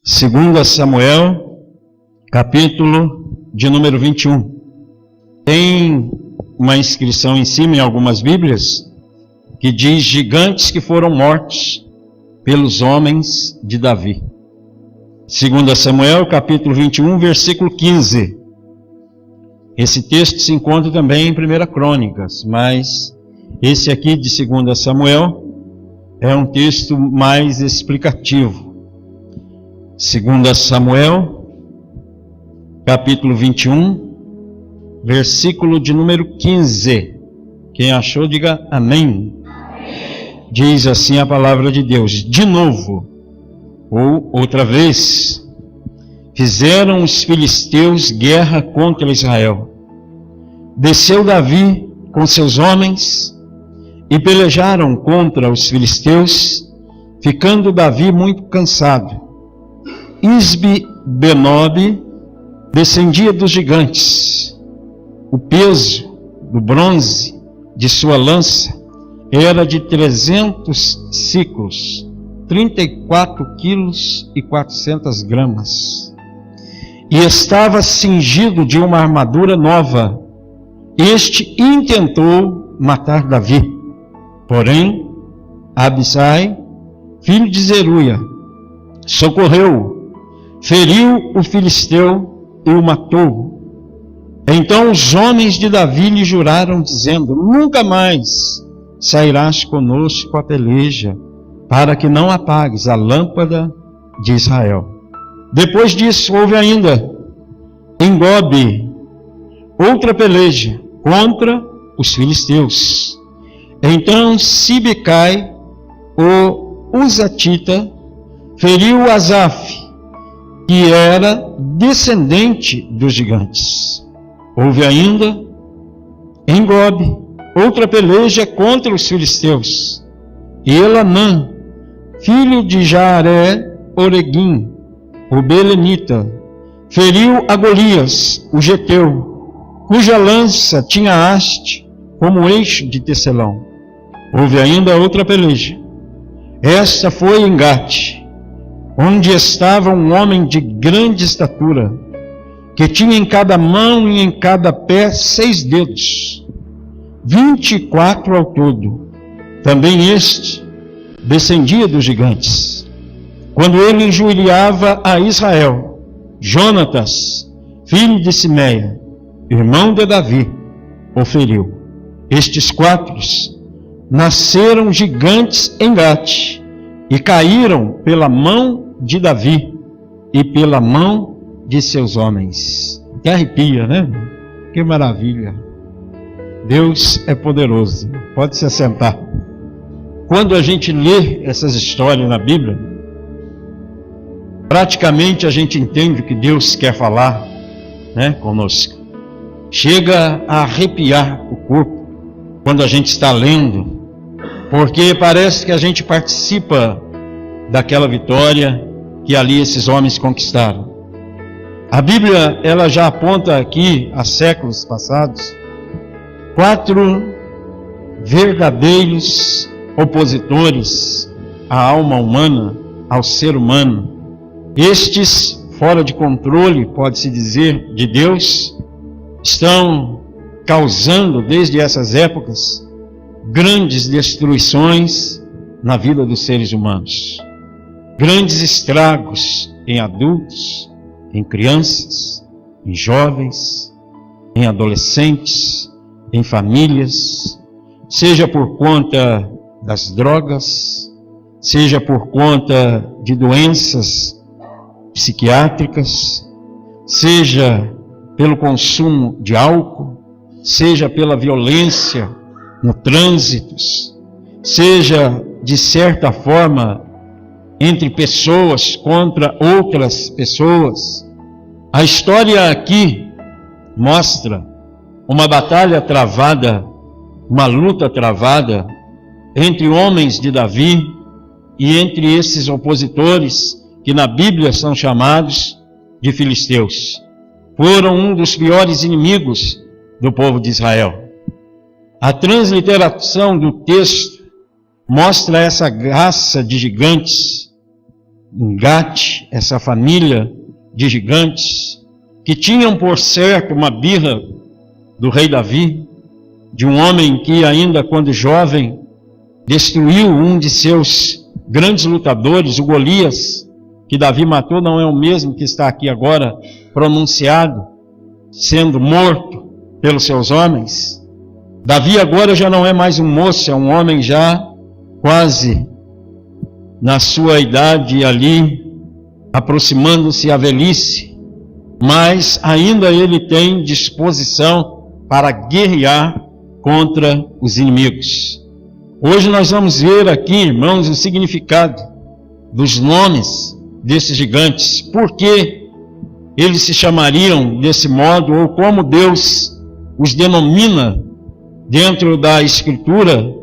Segundo Samuel, capítulo de número 21. Tem uma inscrição em cima em algumas Bíblias que diz gigantes que foram mortos pelos homens de Davi. Segundo Samuel, capítulo 21, versículo 15. Esse texto se encontra também em 1 Crônicas, mas esse aqui de 2 Samuel é um texto mais explicativo. 2 Samuel, capítulo 21, versículo de número 15. Quem achou, diga amém. Diz assim a palavra de Deus: de novo, ou outra vez, fizeram os filisteus guerra contra Israel. Desceu Davi com seus homens e pelejaram contra os filisteus, ficando Davi muito cansado. Isbi-Benob descendia dos gigantes. O peso do bronze de sua lança era de 300 siclos, 34 quilos e 400 gramas. E estava cingido de uma armadura nova. Este intentou matar Davi. Porém, Abisai, filho de Zeruia, socorreu-o, feriu o filisteu e o matou. Então os homens de Davi lhe juraram, dizendo: nunca mais sairás conosco a peleja, para que não apagues a lâmpada de Israel. Depois disso houve ainda em Gobe outra peleja contra os filisteus. Então Sibecai, o Uzatita, feriu Asaf, que era descendente dos gigantes. Houve ainda em Gobe outra peleja contra os filisteus. E Elanã, filho de Jaare-Oreguim, o belenita, feriu a Golias, o geteu, cuja lança tinha haste como eixo de tecelão. Houve ainda outra peleja. Esta foi em Gate, onde estava um homem de grande estatura, que tinha em cada mão e em cada pé 6 dedos, 24 ao todo. Também este descendia dos gigantes. Quando ele injuriava a Israel, Jonatas, filho de Simeia, irmão de Davi, o feriu. Estes 4 nasceram gigantes em Gate e caíram pela mão de Davi e pela mão de seus homens. Que arrepia, né? Que maravilha! Deus é poderoso. Pode se assentar. Quando a gente lê essas histórias na Bíblia, praticamente a gente entende o que Deus quer falar, né, conosco. Chega a arrepiar o corpo quando a gente está lendo, porque parece que a gente participa daquela vitória que ali esses homens conquistaram. A Bíblia, ela já aponta aqui, há séculos passados, 4 verdadeiros opositores à alma humana, ao ser humano. Estes, fora de controle, pode-se dizer, de Deus, estão causando, desde essas épocas, grandes destruições na vida dos seres humanos. Grandes estragos em adultos, em crianças, em jovens, em adolescentes, em famílias, seja por conta das drogas, seja por conta de doenças psiquiátricas, seja pelo consumo de álcool, seja pela violência no trânsito, seja de certa forma entre pessoas contra outras pessoas. A história aqui mostra uma batalha travada, uma luta travada entre homens de Davi e entre esses opositores que na Bíblia são chamados de filisteus. Foram um dos piores inimigos do povo de Israel. A transliteração do texto mostra essa raça de gigantes em Gate, essa família de gigantes, que tinham por certo uma birra do rei Davi, de um homem que ainda quando jovem destruiu um de seus grandes lutadores, o Golias, que Davi matou, não é o mesmo que está aqui agora pronunciado, sendo morto pelos seus homens. Davi agora já não é mais um moço, é um homem já quase na sua idade ali, aproximando-se à velhice, mas ainda ele tem disposição para guerrear contra os inimigos. Hoje nós vamos ver aqui, irmãos, o significado dos nomes desses gigantes, por que eles se chamariam desse modo, ou como Deus os denomina dentro da Escritura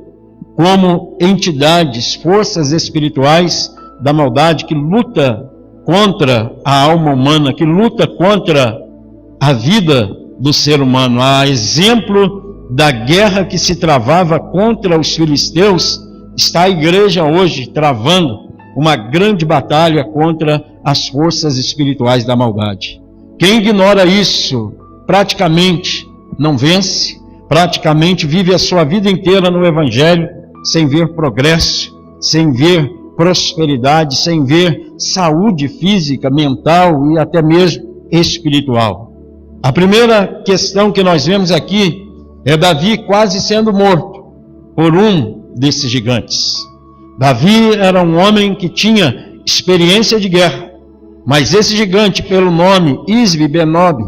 como entidades, forças espirituais da maldade que luta contra a alma humana, que luta contra a vida do ser humano. A exemplo da guerra que se travava contra os filisteus, está a igreja hoje travando uma grande batalha contra as forças espirituais da maldade. Quem ignora isso, praticamente não vence, praticamente vive a sua vida inteira no Evangelho, sem ver progresso, sem ver prosperidade, sem ver saúde física, mental e até mesmo espiritual. A primeira questão que nós vemos aqui é Davi quase sendo morto por um desses gigantes. Davi era um homem que tinha experiência de guerra, mas esse gigante, pelo nome Isbi-Benob,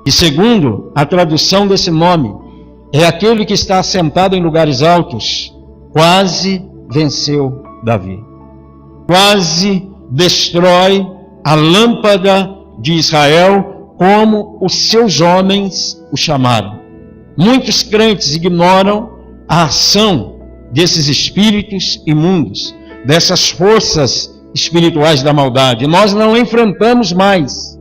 e segundo a tradução desse nome, é aquele que está assentado em lugares altos, quase venceu Davi. Quase destrói a lâmpada de Israel, como os seus homens o chamaram. Muitos crentes ignoram a ação desses espíritos imundos, dessas forças espirituais da maldade. Nós não enfrentamos mais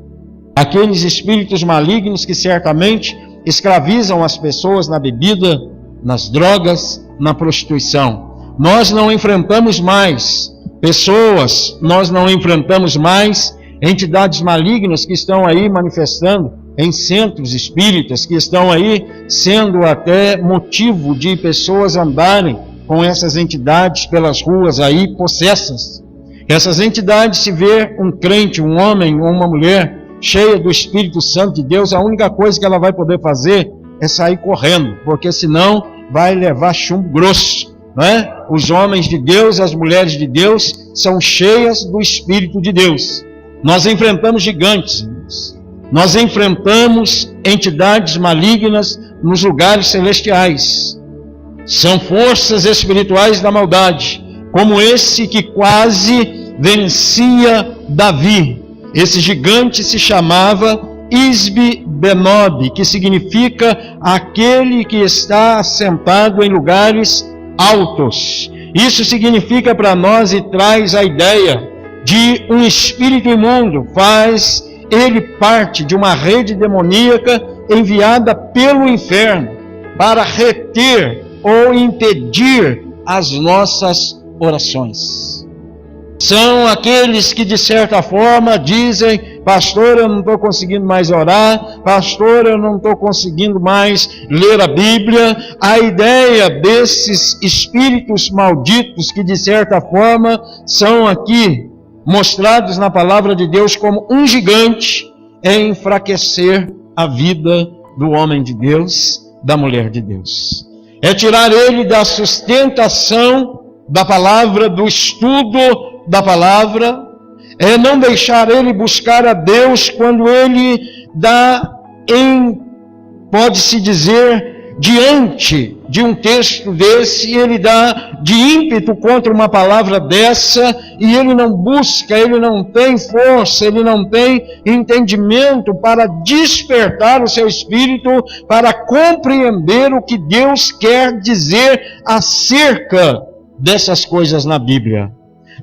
aqueles espíritos malignos que certamente escravizam as pessoas na bebida, nas drogas, na prostituição. Nós não enfrentamos mais pessoas, nós não enfrentamos mais entidades malignas que estão aí manifestando em centros espíritas, que estão aí sendo até motivo de pessoas andarem com essas entidades pelas ruas aí possessas. Essas entidades, se vê um crente, um homem ou uma mulher cheia do Espírito Santo de Deus, a única coisa que ela vai poder fazer é sair correndo, porque senão vai levar chumbo grosso, não é? Os homens de Deus, as mulheres de Deus são cheias do Espírito de Deus. Nós enfrentamos gigantes, nós enfrentamos entidades malignas nos lugares celestiais. São forças espirituais da maldade, como esse que quase vencia Davi. Esse gigante se chamava Isbi-Benob, que significa aquele que está assentado em lugares altos. Isso significa para nós e traz a ideia de um espírito imundo, faz ele parte de uma rede demoníaca enviada pelo inferno para reter ou impedir as nossas orações. São aqueles que de certa forma dizem: pastor, eu não estou conseguindo mais orar, pastor, eu não estou conseguindo mais ler a Bíblia. A ideia desses espíritos malditos que de certa forma são aqui mostrados na palavra de Deus como um gigante, é enfraquecer a vida do homem de Deus, da mulher de Deus. É tirar ele da sustentação da palavra, do estudo da palavra, é não deixar ele buscar a Deus quando ele dá pode-se dizer, diante de um texto desse, ele dá de ímpeto contra uma palavra dessa, e ele não busca, ele não tem força, ele não tem entendimento para despertar o seu espírito, para compreender o que Deus quer dizer acerca dessas coisas na Bíblia.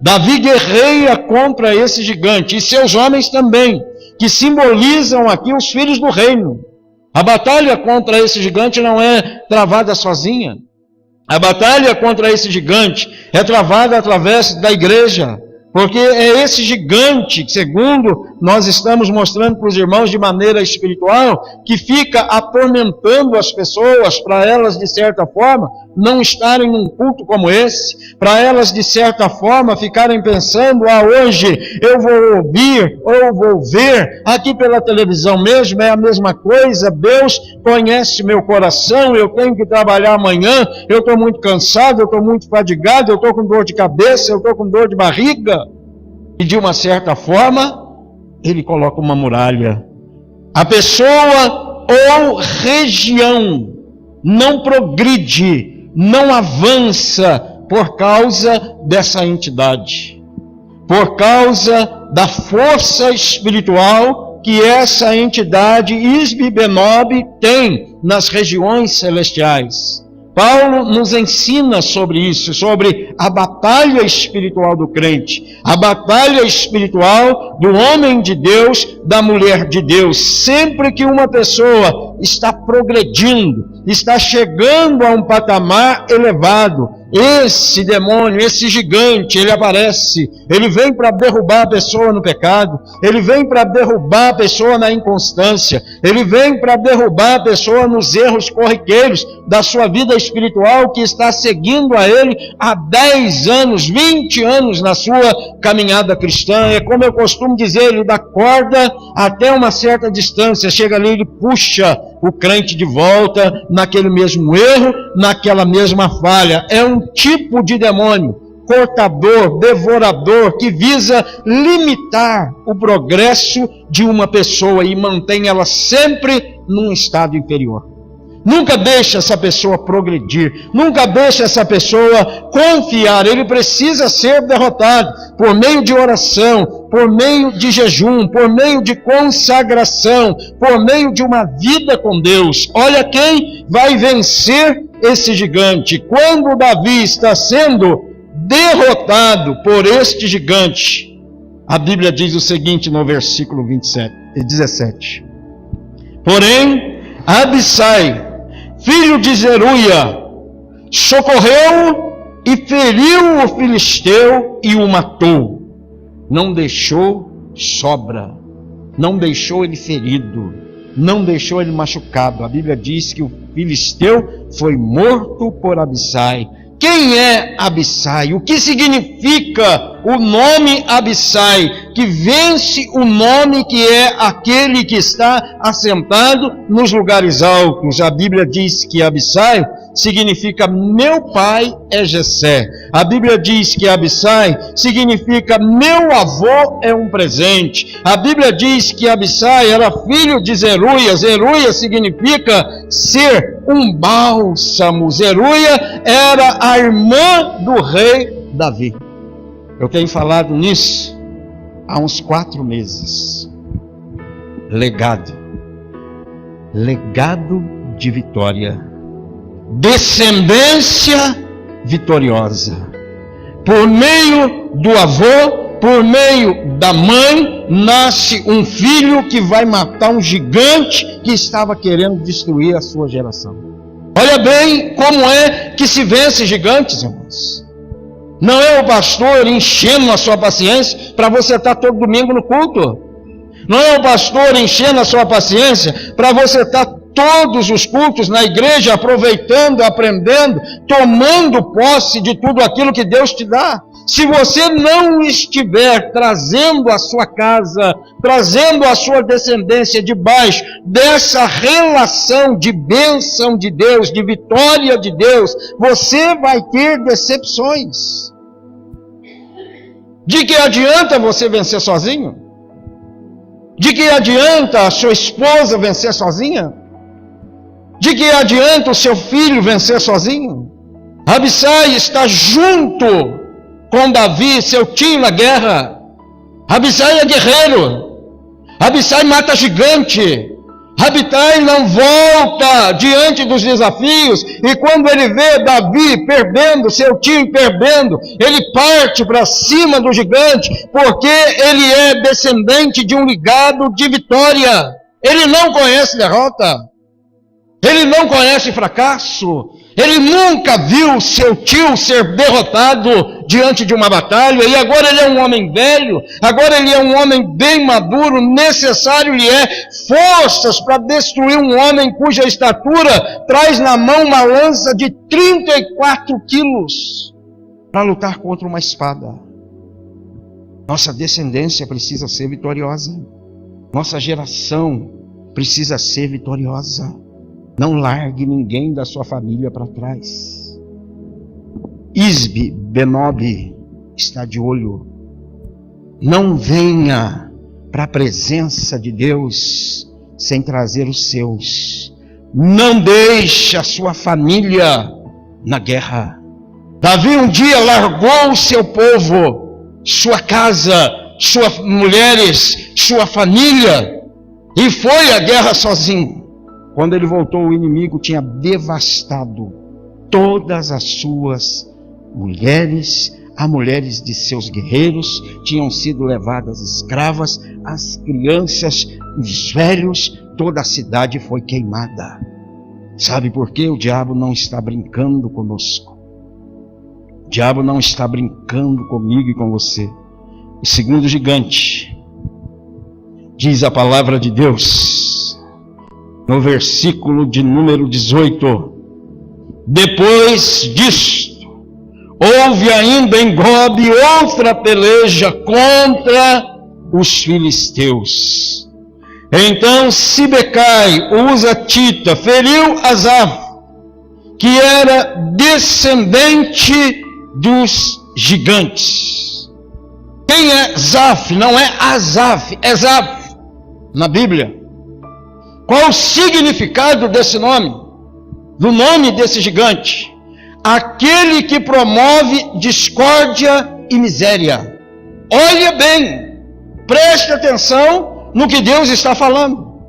Davi guerreia contra esse gigante, e seus homens também, que simbolizam aqui os filhos do reino. A batalha contra esse gigante não é travada sozinha. A batalha contra esse gigante é travada através da igreja, Porque é esse gigante, segundo nós estamos mostrando para os irmãos de maneira espiritual, que fica atormentando as pessoas, para elas, de certa forma, não estarem num culto como esse, para elas, de certa forma, ficarem pensando, hoje eu vou ouvir ou vou ver, aqui pela televisão mesmo, é a mesma coisa, Deus conhece meu coração, eu tenho que trabalhar amanhã, eu estou muito cansado, eu estou muito fadigado, eu estou com dor de cabeça, eu estou com dor de barriga. E de uma certa forma, ele coloca uma muralha. A pessoa ou região não progride, não avança por causa dessa entidade, por causa da força espiritual que essa entidade Isbi-Benob tem nas regiões celestiais. Paulo nos ensina sobre isso, sobre a batalha espiritual do crente, a batalha espiritual do homem de Deus, da mulher de Deus. Sempre que uma pessoa está progredindo, está chegando a um patamar elevado, esse demônio, esse gigante, ele aparece, ele vem para derrubar a pessoa no pecado, ele vem para derrubar a pessoa na inconstância, ele vem para derrubar a pessoa nos erros corriqueiros da sua vida espiritual, que está seguindo a ele há 10 anos, 20 anos na sua caminhada cristã. É como eu costumo dizer, ele dá corda até uma certa distância, chega ali, ele puxa o crente de volta naquele mesmo erro, naquela mesma falha. É um tipo de demônio cortador, devorador, que visa limitar o progresso de uma pessoa e mantém ela sempre num estado inferior. Nunca deixa essa pessoa progredir, nunca deixa essa pessoa confiar. Ele precisa ser derrotado por meio de oração, por meio de jejum, por meio de consagração, por meio de uma vida com Deus. Olha quem vai vencer esse gigante. Quando Davi está sendo derrotado por este gigante, a Bíblia diz o seguinte no versículo 17: porém, Abissai, filho de Zeruia, socorreu e feriu o filisteu e o matou. Não deixou sobra, não deixou ele ferido, não deixou ele machucado. A Bíblia diz que o filisteu foi morto por Abissai. Quem é Abissai? O que significa o nome Abissai? Que vence o nome que é aquele que está assentado nos lugares altos. A Bíblia diz que Abissai significa meu pai é Jessé. A Bíblia diz que Abissai significa meu avô é um presente. A Bíblia diz que Abissai era filho de Zeruia. Zeruia significa ser um bálsamo. Zeruia era a irmã do rei Davi. Eu tenho falado nisso há uns 4 meses. Legado de vitória, descendência vitoriosa. Por meio do avô, por meio da mãe, nasce um filho que vai matar um gigante que estava querendo destruir a sua geração. Olha bem como é que se vence gigantes, irmãos. Não é o pastor enchendo a sua paciência para você estar todo domingo no culto. Não é o pastor enchendo a sua paciência para você estar todos os cultos na igreja, aproveitando, aprendendo, tomando posse de tudo aquilo que Deus te dá. Se você não estiver trazendo a sua casa, trazendo a sua descendência debaixo dessa relação de bênção de Deus, de vitória de Deus, você vai ter decepções. De que adianta você vencer sozinho? De que adianta a sua esposa vencer sozinha? De que adianta o seu filho vencer sozinho? Abissai está junto com Davi, seu tio na guerra. Abissai é guerreiro. Abissai mata gigante. Abissai não volta diante dos desafios. E quando ele vê Davi perdendo, seu tio perdendo, ele parte para cima do gigante, porque ele é descendente de um ligado de vitória. Ele não conhece derrota. Ele não conhece fracasso. Ele nunca viu seu tio ser derrotado diante de uma batalha, e agora ele é um homem velho, agora ele é um homem bem maduro, necessário lhe é forças para destruir um homem cuja estatura traz na mão uma lança de 34 quilos para lutar contra uma espada. Nossa descendência precisa ser vitoriosa, nossa geração precisa ser vitoriosa. Não largue ninguém da sua família para trás. Isbe Benob está de olho. Não venha para a presença de Deus sem trazer os seus. Não deixe a sua família na guerra. Davi um dia largou o seu povo, sua casa, suas mulheres, sua família, e foi à guerra sozinho. Quando ele voltou, o inimigo tinha devastado todas as suas mulheres, as mulheres de seus guerreiros tinham sido levadas escravas, as crianças, os velhos, toda a cidade foi queimada. Sabe por quê? O diabo não está brincando conosco. O diabo não está brincando comigo e com você. O segundo gigante, diz a palavra de Deus, no versículo de número 18, depois disto, houve ainda em Gob outra peleja contra os filisteus. Então Sibecai, o Husatita, feriu Asaf, que era descendente dos gigantes. Quem é Zaf? Não é Asaf, é Zaf na Bíblia. Qual o significado desse nome? Do nome desse gigante? Aquele que promove discórdia e miséria. Olha bem, preste atenção no que Deus está falando.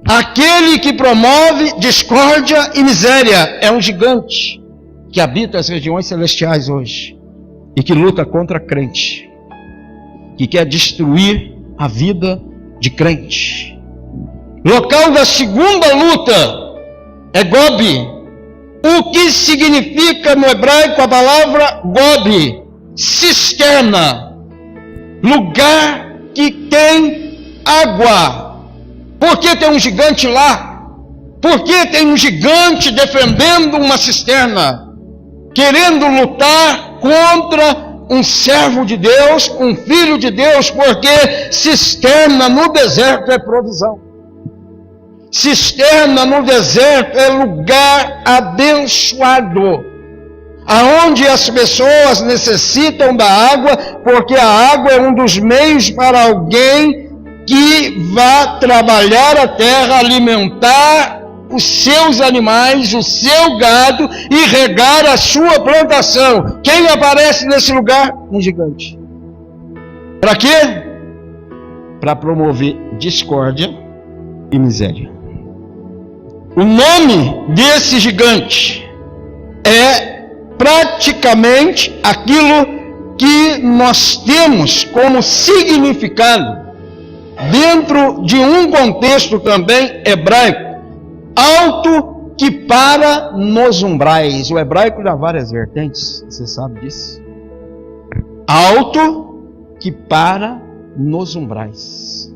Aquele que promove discórdia e miséria é um gigante que habita as regiões celestiais hoje e que luta contra crente, que quer destruir a vida de crente. Local da segunda luta é Gob. O que significa no hebraico a palavra Gob? Cisterna. Lugar que tem água. Por que tem um gigante lá? Por que tem um gigante defendendo uma cisterna? Querendo lutar contra um servo de Deus, um filho de Deus, porque cisterna no deserto é provisão. Cisterna no deserto é lugar abençoado, aonde as pessoas necessitam da água, porque a água é um dos meios para alguém que vá trabalhar a terra, alimentar os seus animais, o seu gado e regar a sua plantação. Quem aparece nesse lugar? Um gigante. Para quê? Para promover discórdia e miséria. O nome desse gigante é praticamente aquilo que nós temos como significado dentro de um contexto também hebraico, alto que para nos umbrais. O hebraico dá várias vertentes, você sabe disso. Alto que para nos umbrais.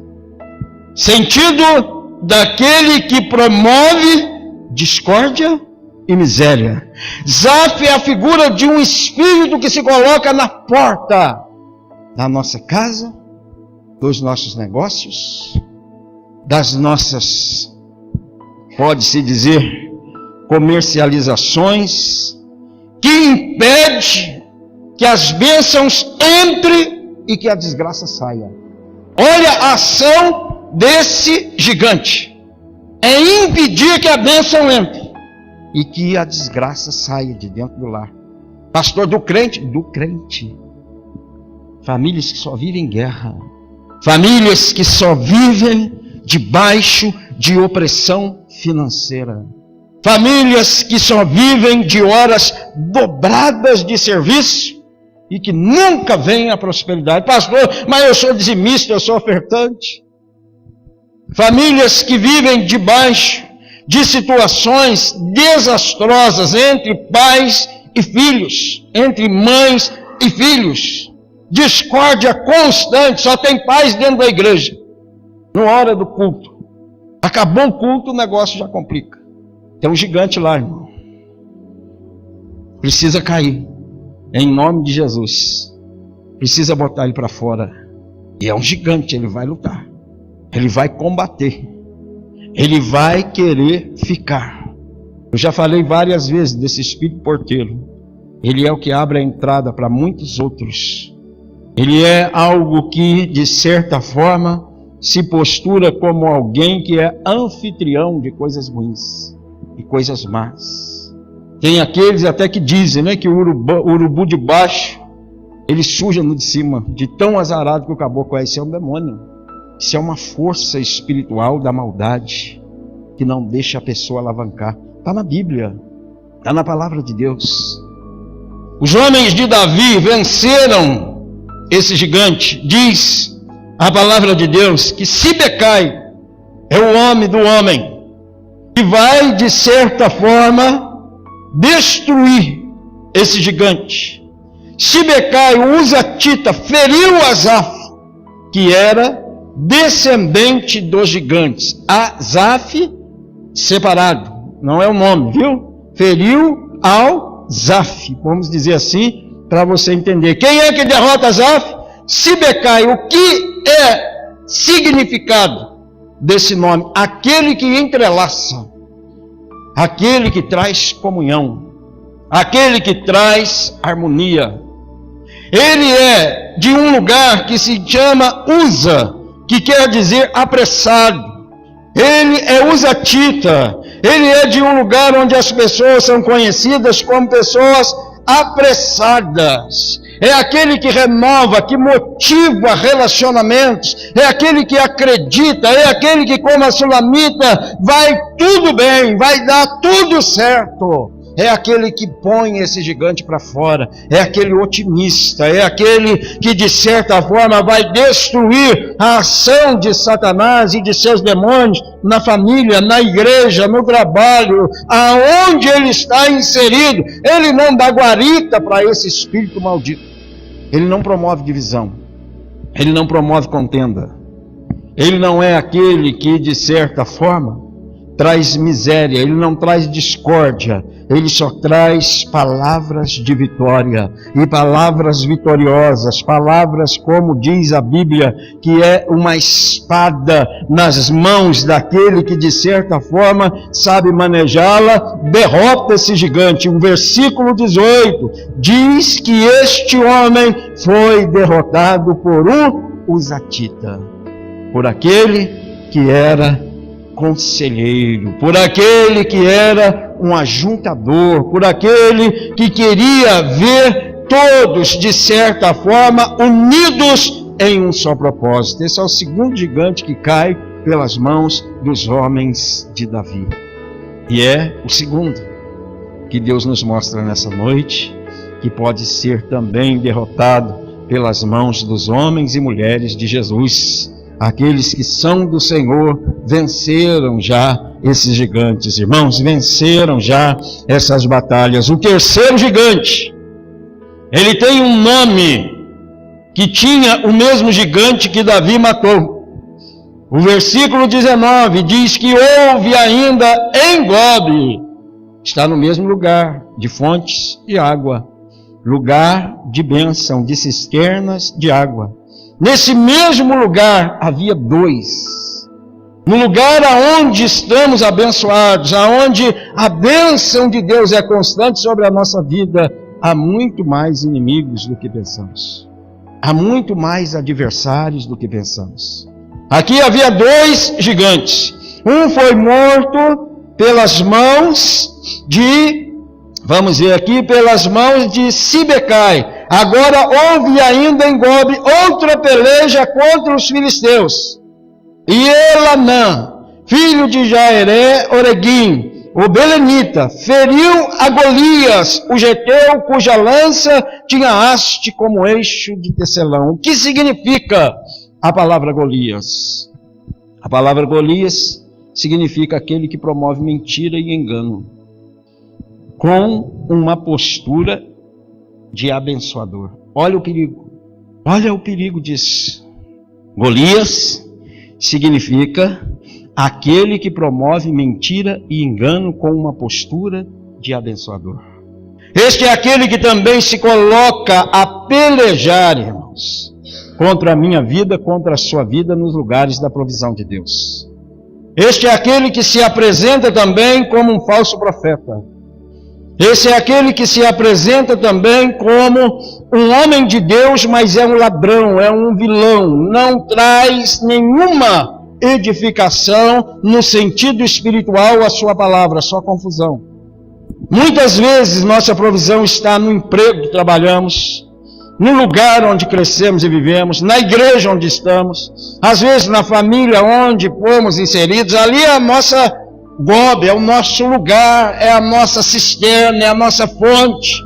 Sentido daquele que promove discórdia e miséria. Zaf é a figura de um espírito que se coloca na porta da nossa casa, dos nossos negócios, das nossas, pode-se dizer, comercializações, que impede que as bênçãos entrem e que a desgraça saia. Olha a ação desse gigante, é impedir que a bênção entre e que a desgraça saia de dentro do lar. Pastor, do crente? Do crente. Famílias que só vivem em guerra, famílias que só vivem debaixo de opressão financeira, famílias que só vivem de horas dobradas de serviço e que nunca vem a prosperidade. Pastor, mas eu sou dizimista, eu sou ofertante. Famílias que vivem debaixo de situações desastrosas entre pais e filhos, entre mães e filhos. Discórdia constante, só tem paz dentro da igreja. Na hora do culto. Acabou o culto, o negócio já complica. Tem um gigante lá, irmão. Precisa cair. Em nome de Jesus. Precisa botar ele para fora. E é um gigante, ele vai lutar. Ele vai combater. Ele vai querer ficar. Eu já falei várias vezes desse espírito porteiro. Ele é o que abre a entrada para muitos outros. Ele é algo que, de certa forma, se postura como alguém que é anfitrião de coisas ruins e coisas más. Tem aqueles até que dizem, né, que o urubu de baixo, ele suja no de cima, de tão azarado que o caboclo é. Isso é um demônio. Isso é uma força espiritual da maldade que não deixa a pessoa alavancar. Está na Bíblia, está na palavra de Deus. Os homens de Davi venceram esse gigante. Diz a palavra de Deus que Sibecai é o homem do homem que vai, de certa forma, destruir esse gigante. Sibecai, o Uzatita, feriu Asaf, que era descendente dos gigantes. Asaf, separado, não é o nome, viu? Feriu ao Zaf, vamos dizer assim, para você entender. Quem é que derrota Asaf? Sibecai. O que é significado desse nome? Aquele que entrelaça, aquele que traz comunhão, aquele que traz harmonia. Ele é de um lugar que se chama Uza, que quer dizer apressado. Ele é Uzatita. Ele é de um lugar onde as pessoas são conhecidas como pessoas apressadas. É aquele que renova, que motiva relacionamentos. É aquele que acredita. É aquele que, como a Sulamita, vai tudo bem, vai dar tudo certo. É aquele que põe esse gigante para fora. É aquele otimista. É aquele que, de certa forma, vai destruir a ação de Satanás e de seus demônios na família, na igreja, no trabalho, aonde ele está inserido. Ele não dá guarita para esse espírito maldito. Ele não promove divisão. Ele não promove contenda. Ele não é aquele que, de certa forma, traz miséria. Ele não traz discórdia. Ele só traz palavras de vitória e palavras vitoriosas, palavras, como diz a Bíblia, que é uma espada nas mãos daquele que, de certa forma, sabe manejá-la, derrota esse gigante. O versículo 18 diz que este homem foi derrotado por um Uzatita, por aquele que era conselheiro, por aquele que era um ajuntador, por aquele que queria ver todos, de certa forma, unidos em um só propósito. Esse é o segundo gigante que cai pelas mãos dos homens de Davi. E é o segundo que Deus nos mostra nessa noite, que pode ser também derrotado pelas mãos dos homens e mulheres de Jesus. Aqueles que são do Senhor venceram já esses gigantes, irmãos, venceram já essas batalhas. O terceiro gigante, ele tem um nome que tinha o mesmo gigante que Davi matou. O versículo 19 diz que houve ainda Engobe, está no mesmo lugar de fontes de água, lugar de bênção, de cisternas de água. Nesse mesmo lugar havia dois. No lugar aonde estamos abençoados, aonde a bênção de Deus é constante sobre a nossa vida, há muito mais inimigos do que pensamos. Há muito mais adversários do que pensamos. Aqui havia dois gigantes. Um foi morto pelas mãos de, vamos ver aqui, pelas mãos de Sibecai. Agora houve ainda em Gobe outra peleja contra os filisteus. E Elanã, filho de Jairé, Oreguim, o belenita, feriu a Golias, o geteu, cuja lança tinha haste como eixo de tecelão. O que significa a palavra Golias? A palavra Golias significa aquele que promove mentira e engano, com uma postura de abençoador. Olha o perigo. Olha o perigo disso. Golias significa aquele que promove mentira e engano com uma postura de abençoador. Este é aquele que também se coloca a pelejar, irmãos, contra a minha vida, contra a sua vida, nos lugares da provisão de Deus. Este é aquele que se apresenta também como um falso profeta. Esse é aquele que se apresenta também como um homem de Deus, mas é um ladrão, é um vilão, não traz nenhuma edificação no sentido espiritual à sua palavra, só confusão. Muitas vezes nossa provisão está no emprego que trabalhamos, no lugar onde crescemos e vivemos, na igreja onde estamos, às vezes na família onde fomos inseridos. Ali é a nossa gobe, é o nosso lugar, é a nossa cisterna, é a nossa fonte.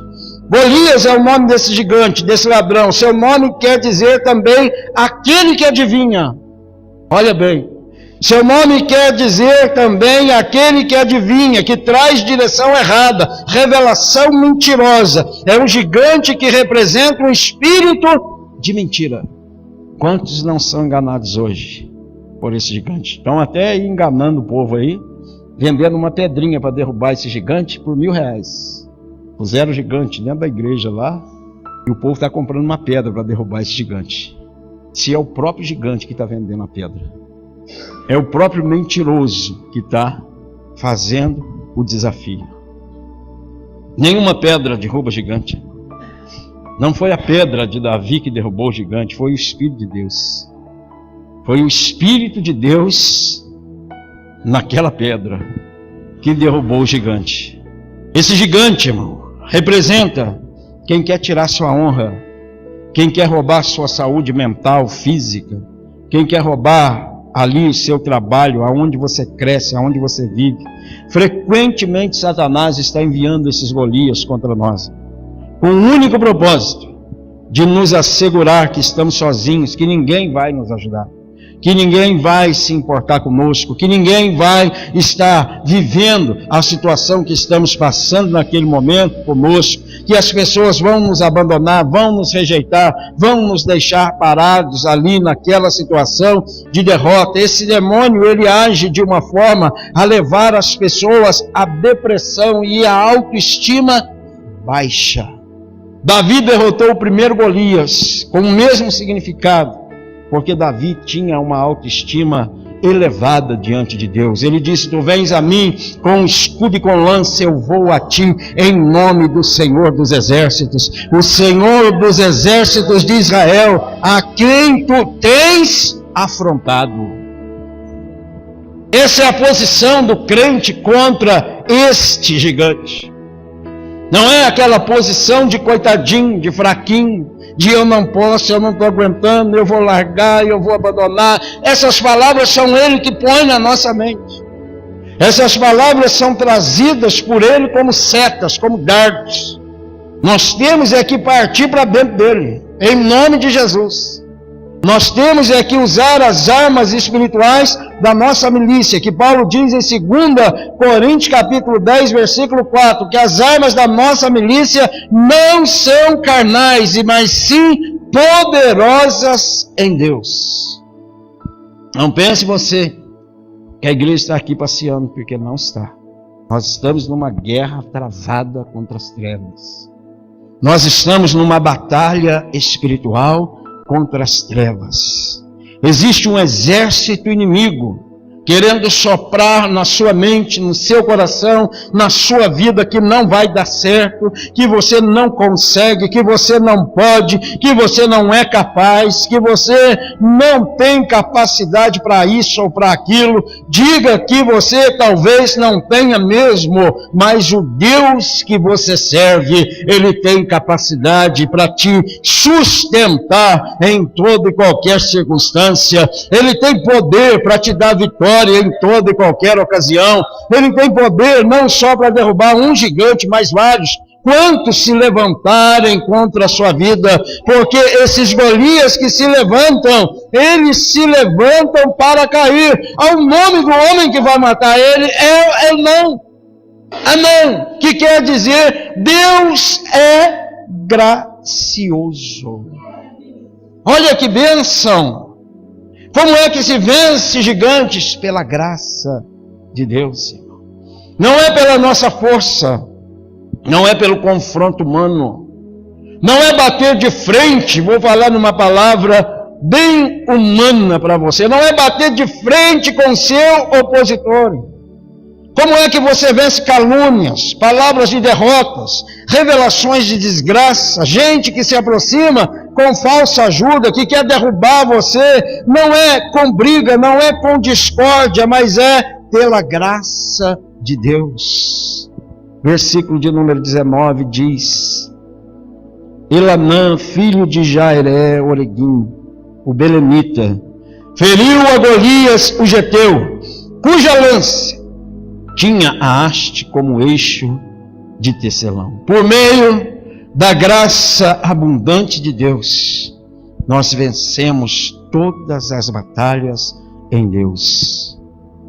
Golias é o nome desse gigante, desse ladrão. Seu nome quer dizer também aquele que adivinha. Olha bem, seu nome quer dizer também aquele que adivinha, que traz direção errada, revelação mentirosa. É um gigante que representa um espírito de mentira. Quantos não são enganados hoje por esse gigante? Estão até enganando o povo aí, vendendo uma pedrinha para derrubar esse gigante por R$1.000. Puseram o gigante dentro da igreja lá, e o povo está comprando uma pedra para derrubar esse gigante. Se é o próprio gigante que está vendendo a pedra, é o próprio mentiroso que está fazendo o desafio. Nenhuma pedra derruba gigante. Não foi a pedra de Davi que derrubou o gigante, foi o Espírito de Deus. Foi o Espírito de Deus naquela pedra que derrubou o gigante. Esse gigante, irmão, representa quem quer tirar sua honra, quem quer roubar sua saúde mental, física, quem quer roubar ali o seu trabalho, aonde você cresce, aonde você vive. Frequentemente Satanás está enviando esses Golias contra nós, com o único propósito de nos assegurar que estamos sozinhos, que ninguém vai nos ajudar, que ninguém vai se importar conosco, que ninguém vai estar vivendo a situação que estamos passando naquele momento conosco, que as pessoas vão nos abandonar, vão nos rejeitar, vão nos deixar parados ali naquela situação de derrota. Esse demônio, ele age de uma forma a levar as pessoas à depressão e à autoestima baixa. Davi derrotou o primeiro Golias com o mesmo significado, porque Davi tinha uma autoestima elevada diante de Deus. Ele disse: tu vens a mim com escudo e com lança, eu vou a ti em nome do Senhor dos Exércitos, o Senhor dos Exércitos de Israel, a quem tu tens afrontado. Essa é a posição do crente contra este gigante. Não é aquela posição de coitadinho, de fraquinho, de eu não posso, eu não estou aguentando, eu vou largar, eu vou abandonar. Essas palavras são ele que põe na nossa mente. Essas palavras são trazidas por ele como setas, como dardos. Nós temos é que partir para dentro dele, em nome de Jesus. Nós temos é que usar as armas espirituais da nossa milícia, que Paulo diz em 2 Coríntios capítulo 10, versículo 4, que as armas da nossa milícia não são carnais, mas sim poderosas em Deus. Não pense você que a igreja está aqui passeando, porque não está. Nós estamos numa guerra travada contra as trevas. Nós estamos numa batalha espiritual contra as trevas. Existe um exército inimigo querendo soprar na sua mente, no seu coração, na sua vida, que não vai dar certo, que você não consegue, que você não pode, que você não é capaz, que você não tem capacidade para isso ou para aquilo. Diga que você talvez não tenha mesmo, mas o Deus que você serve, Ele tem capacidade para te sustentar em toda e qualquer circunstância. Ele tem poder para te dar vitória em toda e qualquer ocasião. Ele tem poder não só para derrubar um gigante, mas vários. Quantos se levantarem contra a sua vida, porque esses Golias que se levantam, eles se levantam para cair. Ao nome do homem que vai matar ele é não. Amém. Que quer dizer, Deus é gratuito. gracioso. Olha que bênção! Como é que se vence gigantes? Pela graça de Deus, irmão. Não é pela nossa força, não é pelo confronto humano, não é bater de frente. Vou falar numa palavra bem humana para você, não é bater de frente com seu opositor. Como é que você vence calúnias, palavras de derrotas, revelações de desgraça, gente que se aproxima com falsa ajuda, que quer derrubar você? Não é com briga, não é com discórdia, mas é pela graça de Deus. Versículo de número 19 diz: Elanã, filho de Jairé, Oreguim, o belemita, feriu a Golias, o geteu, cuja lança tinha a haste como eixo de tecelão. Por meio da graça abundante de Deus, nós vencemos todas as batalhas em Deus.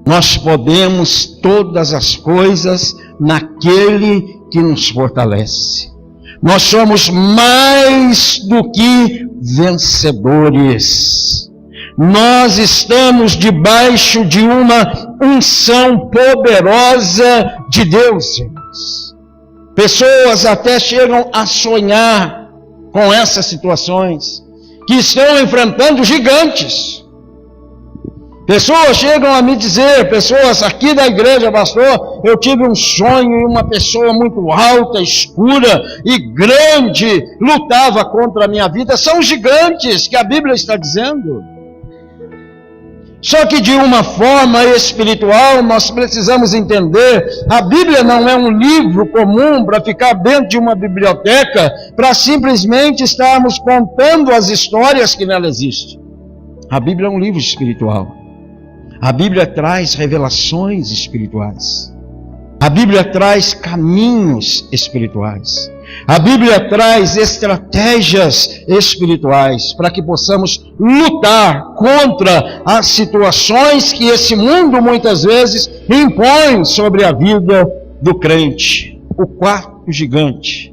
Nós podemos todas as coisas naquele que nos fortalece. Nós somos mais do que vencedores. Nós estamos debaixo de uma unção poderosa de Deus, irmãos. Pessoas até chegam a sonhar com essas situações, que estão enfrentando gigantes. Pessoas chegam a me dizer, pessoas aqui da igreja: pastor, eu tive um sonho e uma pessoa muito alta, escura e grande lutava contra a minha vida. São gigantes que a Bíblia está dizendo. Só que de uma forma espiritual nós precisamos entender, a Bíblia não é um livro comum para ficar dentro de uma biblioteca, para simplesmente estarmos contando as histórias que nela existem. A Bíblia é um livro espiritual. A Bíblia traz revelações espirituais. A Bíblia traz caminhos espirituais. A Bíblia traz estratégias espirituais para que possamos lutar contra as situações que esse mundo muitas vezes impõe sobre a vida do crente. O quarto gigante,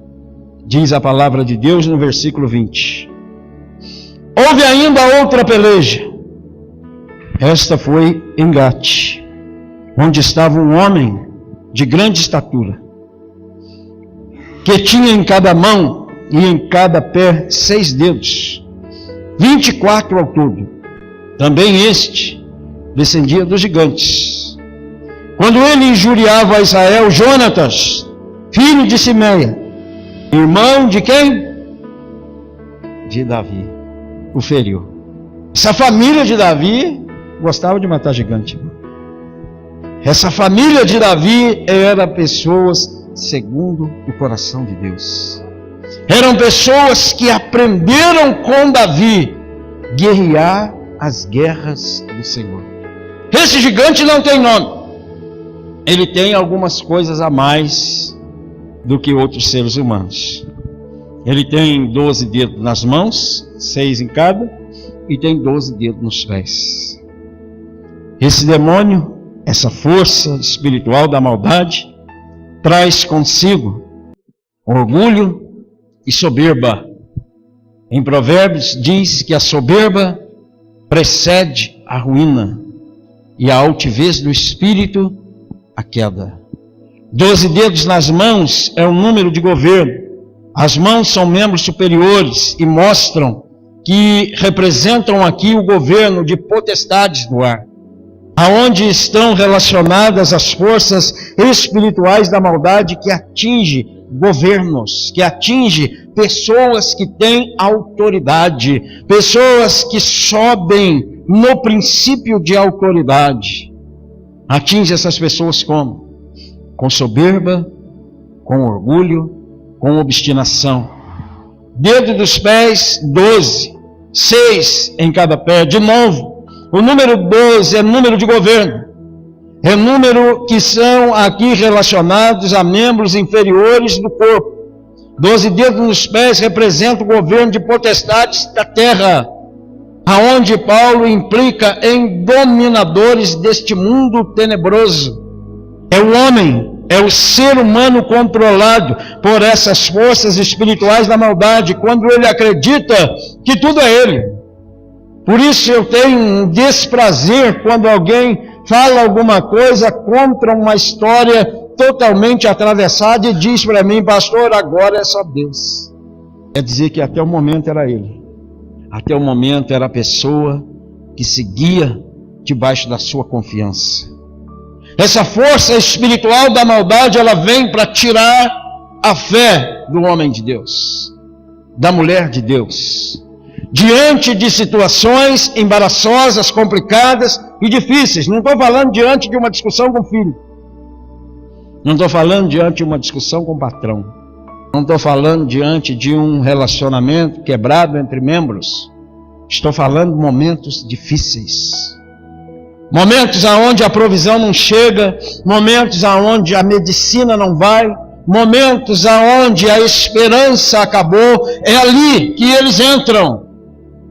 diz a palavra de Deus no versículo 20. Houve ainda outra peleja. Esta foi em Gate, onde estava um homem de grande estatura, que tinha em cada mão e em cada pé 6 dedos, 24 ao todo. Também este descendia dos gigantes. Quando ele injuriava a Israel, Jonatas, filho de Simeia, irmão de quem? De Davi, o feriu. Essa família de Davi gostava de matar gigante. Essa família de Davi era pessoas segundo o coração de Deus. Eram pessoas que aprenderam com Davi guerrear as guerras do Senhor. Esse gigante não tem nome. Ele tem algumas coisas a mais do que outros seres humanos. Ele tem 12 dedos nas mãos, 6 em cada, e tem 12 dedos nos pés. Esse demônio, essa força espiritual da maldade, traz consigo orgulho e soberba. Em Provérbios diz que a soberba precede a ruína e a altivez do espírito a queda. 12 dedos nas mãos é o número de governo. As mãos são membros superiores e mostram que representam aqui o governo de potestades do ar, aonde estão relacionadas as forças espirituais da maldade que atinge governos, que atinge pessoas que têm autoridade, pessoas que sobem no princípio de autoridade. Atinge essas pessoas como? Com soberba, com orgulho, com obstinação. Dedo dos pés, 12, 6 em cada pé. De novo, o número 12 é número de governo. É número que são aqui relacionados a membros inferiores do corpo. 12 dedos nos pés representa o governo de potestades da terra, aonde Paulo implica em dominadores deste mundo tenebroso. É o homem É o ser humano controlado por essas forças espirituais da maldade, quando ele acredita que tudo é ele. Por isso eu tenho um desprazer quando alguém fala alguma coisa contra uma história totalmente atravessada e diz para mim: pastor, agora é só Deus. Quer dizer que até o momento era ele. Até o momento era a pessoa que seguia debaixo da sua confiança. Essa força espiritual da maldade, ela vem para tirar a fé do homem de Deus, da mulher de Deus, diante de situações embaraçosas, complicadas e difíceis. Não estou falando diante de uma discussão com o filho. Não estou falando diante de uma discussão com o patrão. Não estou falando diante de um relacionamento quebrado entre membros. Estou falando de momentos difíceis. Momentos aonde a provisão não chega, momentos aonde a medicina não vai, momentos aonde a esperança acabou. É ali que eles entram.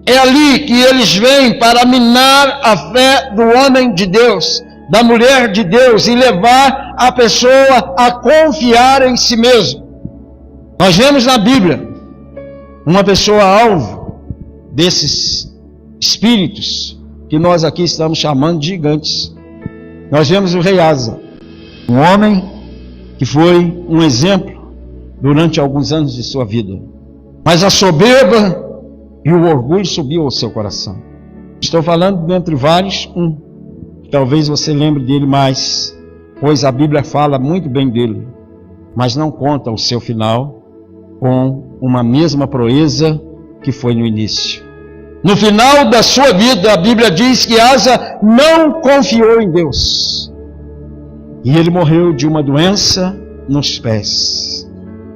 É ali que eles vêm para minar a fé do homem de Deus, da mulher de Deus, e levar a pessoa a confiar em si mesmo. Nós vemos na Bíblia uma pessoa alvo desses espíritos que nós aqui estamos chamando de gigantes. Nós vemos o rei Asa, um homem que foi um exemplo durante alguns anos de sua vida. Mas a soberba e o orgulho subiu ao seu coração. Estou falando dentre vários, talvez você lembre dele mais, pois a Bíblia fala muito bem dele, mas não conta o seu final com uma mesma proeza que foi no início. No final da sua vida, a Bíblia diz que Asa não confiou em Deus. E ele morreu de uma doença nos pés,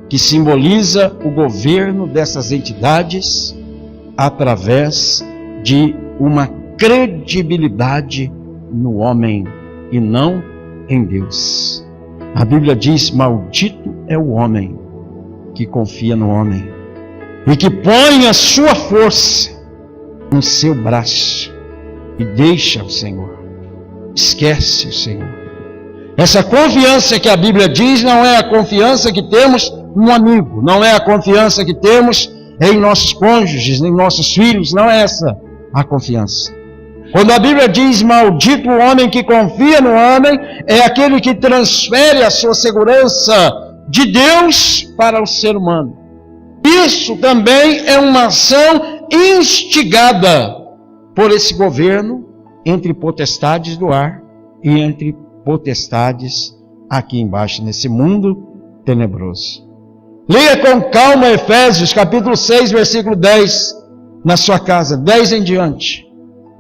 que simboliza o governo dessas entidades através de uma credibilidade no homem e não em Deus. A Bíblia diz: maldito é o homem que confia no homem e que põe a sua força no seu braço e deixa o Senhor, esquece o Senhor. Essa confiança que a Bíblia diz não é a confiança que temos no amigo, não é a confiança que temos em nossos cônjuges, em nossos filhos, não é essa a confiança. Quando a Bíblia diz maldito o homem que confia no homem, é aquele que transfere a sua segurança de Deus para o ser humano. Isso também é uma ação instigada por esse governo entre potestades do ar e entre potestades aqui embaixo, nesse mundo tenebroso. Leia com calma Efésios capítulo 6, versículo 10, na sua casa, 10 em diante,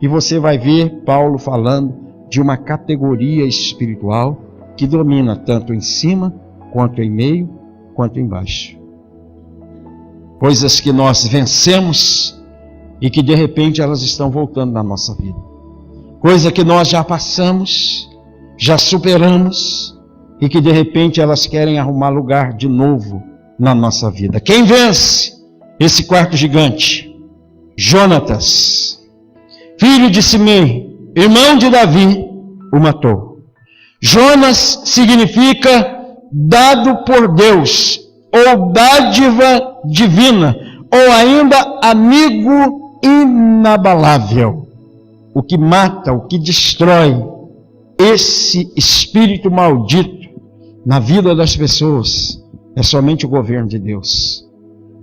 e você vai ver Paulo falando de uma categoria espiritual que domina tanto em cima, quanto em meio, quanto embaixo. Coisas que nós vencemos e que de repente elas estão voltando na nossa vida. Coisa que nós já passamos, já superamos e que de repente elas querem arrumar lugar de novo na nossa vida. Quem vence esse quarto gigante? Jonatas, filho de Simei, irmão de Davi, o matou. Jonas significa dado por Deus, ou dádiva divina, ou ainda amigo inabalável. O que mata, o que destrói esse espírito maldito na vida das pessoas é somente o governo de Deus.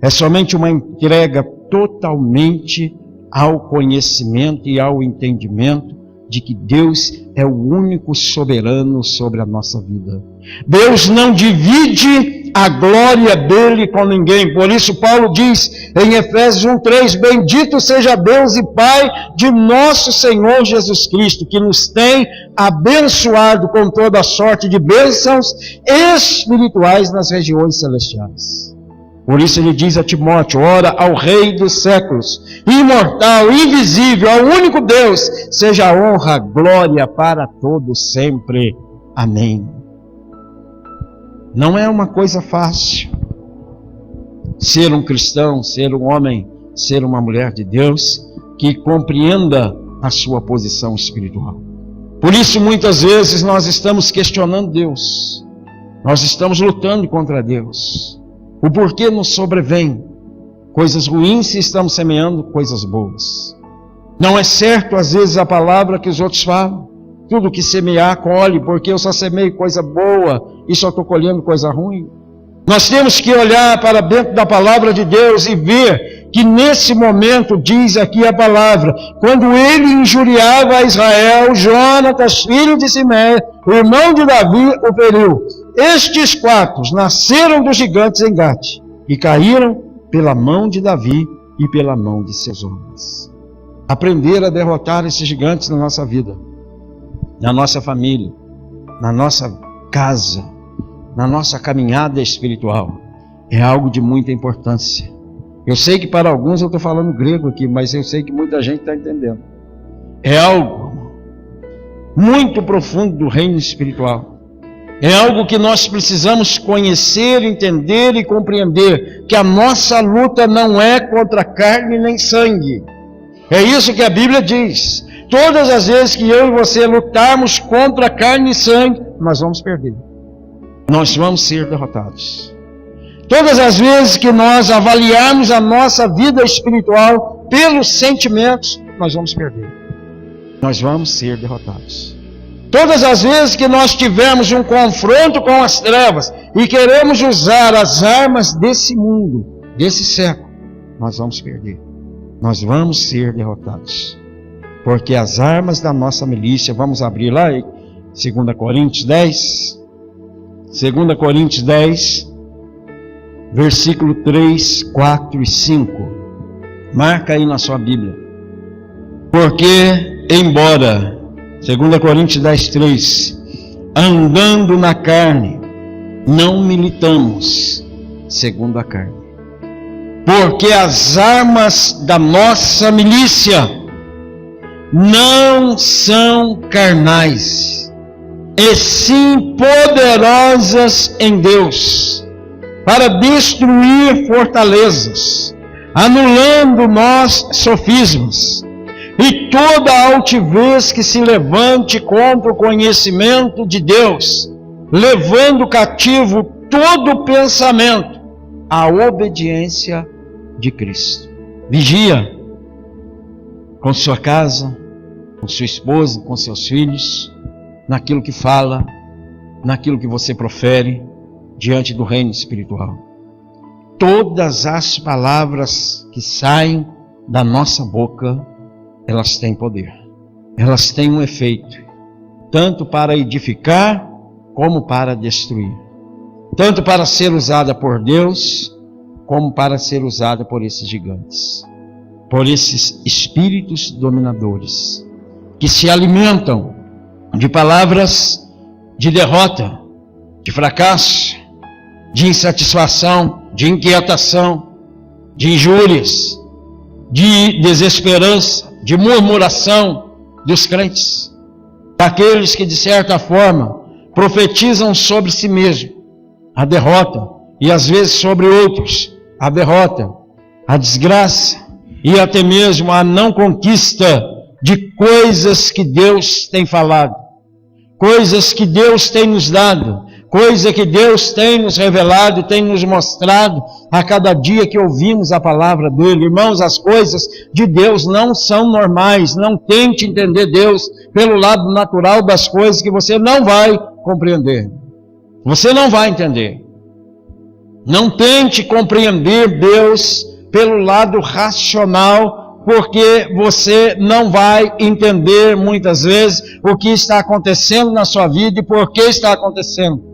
É somente uma entrega totalmente ao conhecimento e ao entendimento de que Deus é o único soberano sobre a nossa vida. Deus não divide a glória dele com ninguém. Por isso Paulo diz em Efésios 1:3, bendito seja Deus e Pai de nosso Senhor Jesus Cristo, que nos tem abençoado com toda sorte de bênçãos espirituais nas regiões celestiais. Por isso ele diz a Timóteo, ora ao Rei dos séculos, imortal, invisível, ao único Deus, seja a honra, glória para todos sempre. Amém. Não é uma coisa fácil ser um cristão, ser um homem, ser uma mulher de Deus que compreenda a sua posição espiritual. Por isso muitas vezes nós estamos questionando Deus. Nós estamos lutando contra Deus. O porquê nos sobrevém coisas ruins se estamos semeando coisas boas. Não é certo, às vezes, a palavra que os outros falam. Tudo que semear, colhe, porque eu só semeio coisa boa e só estou colhendo coisa ruim. Nós temos que olhar para dentro da palavra de Deus e ver que nesse momento, diz aqui a palavra, quando ele injuriava a Israel, Jonatas, filho de Simé, irmão de Davi, o feriu. Estes 4 nasceram dos gigantes em Gate e caíram pela mão de Davi e pela mão de seus homens. Aprender a derrotar esses gigantes na nossa vida, na nossa família, na nossa casa, na nossa caminhada espiritual, é algo de muita importância. Eu sei que para alguns eu estou falando grego aqui, mas eu sei que muita gente está entendendo. É algo muito profundo do reino espiritual. É algo que nós precisamos conhecer, entender e compreender, que a nossa luta não é contra carne nem sangue. É isso que a Bíblia diz. Todas as vezes que eu e você lutarmos contra carne e sangue, nós vamos perder. Nós vamos ser derrotados. Todas as vezes que nós avaliarmos a nossa vida espiritual pelos sentimentos, nós vamos perder. Nós vamos ser derrotados. Todas as vezes que nós tivermos um confronto com as trevas e queremos usar as armas desse mundo, desse século, nós vamos perder. Nós vamos ser derrotados. Porque as armas da nossa milícia, vamos abrir lá, 2 Coríntios 10. 2 Coríntios 10, versículo 3, 4 e 5. Marca aí na sua Bíblia. Porque, embora, 2 Coríntios 10, 3, andando na carne, não militamos segundo a carne. Porque as armas da nossa milícia não são carnais, e sim poderosas em Deus, para destruir fortalezas, anulando nós sofismas, e toda altivez que se levante contra o conhecimento de Deus, levando cativo todo pensamento à obediência de Cristo. Vigia com sua casa, com sua esposa, com seus filhos, naquilo que fala, naquilo que você profere diante do reino espiritual. Todas as palavras que saem da nossa boca, elas têm poder. Elas têm um efeito, tanto para edificar, como para destruir. Tanto para ser usada por Deus, como para ser usada por esses gigantes. Por esses espíritos dominadores, que se alimentam de palavras de derrota, de fracasso, de insatisfação, de inquietação, de injúrias, de desesperança, de murmuração dos crentes, daqueles que de certa forma profetizam sobre si mesmo a derrota, e às vezes sobre outros a derrota, a desgraça e até mesmo a não conquista de coisas que Deus tem falado, coisas que Deus tem nos dado, coisa que Deus tem nos revelado e tem nos mostrado a cada dia que ouvimos a palavra dele. Irmãos, as coisas de Deus não são normais. Não tente entender Deus pelo lado natural das coisas, que você não vai compreender. Você não vai entender. Não tente compreender Deus pelo lado racional, porque você não vai entender muitas vezes o que está acontecendo na sua vida e por que está acontecendo.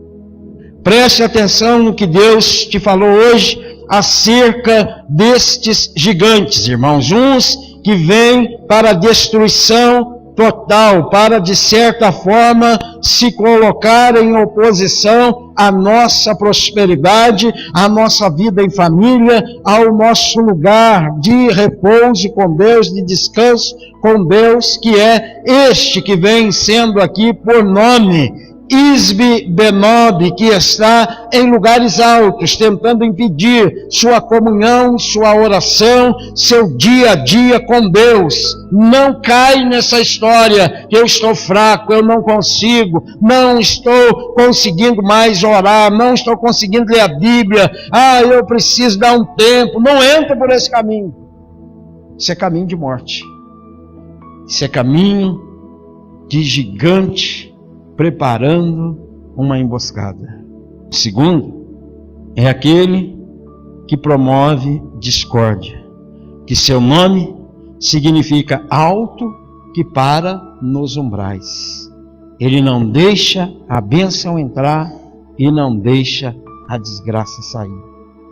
Preste atenção no que Deus te falou hoje acerca destes gigantes, irmãos. Uns que vêm para a destruição total, para de certa forma se colocar em oposição à nossa prosperidade, à nossa vida em família, ao nosso lugar de repouso com Deus, de descanso com Deus, que é este que vem sendo aqui por nome Isbe Benob, que está em lugares altos, tentando impedir sua comunhão, sua oração, seu dia a dia com Deus. Não cai nessa história que eu estou fraco, eu não consigo, não estou conseguindo mais orar, não estou conseguindo ler a Bíblia, eu preciso dar um tempo. Não entra por esse caminho. Isso é caminho de morte. Isso é caminho de gigante preparando uma emboscada. O segundo é aquele que promove discórdia, que seu nome significa alto que para nos umbrais. Ele não deixa a bênção entrar e não deixa a desgraça sair.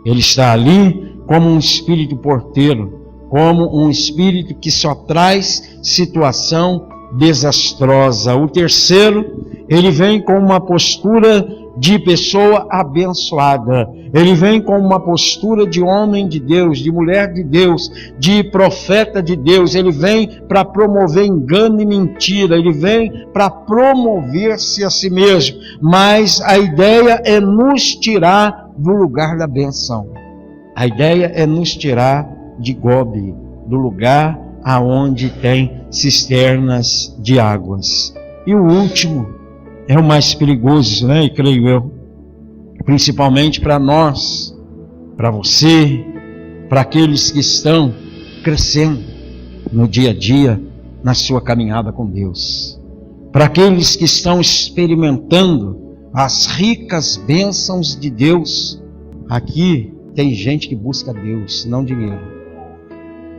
Ele está ali como um espírito porteiro, como um espírito que só traz situação desastrosa. O terceiro, ele vem com uma postura de pessoa abençoada. Ele vem com uma postura de homem de Deus, de mulher de Deus, de profeta de Deus. Ele vem para promover engano e mentira. Ele vem para promover-se a si mesmo. Mas a ideia é nos tirar do lugar da benção. A ideia é nos tirar de Gobe, do lugar aonde tem cisternas de águas. E o último é o mais perigoso, né? E creio eu, principalmente para nós, para você, para aqueles que estão crescendo no dia a dia, na sua caminhada com Deus, para aqueles que estão experimentando as ricas bênçãos de Deus. Aqui tem gente que busca Deus, não dinheiro.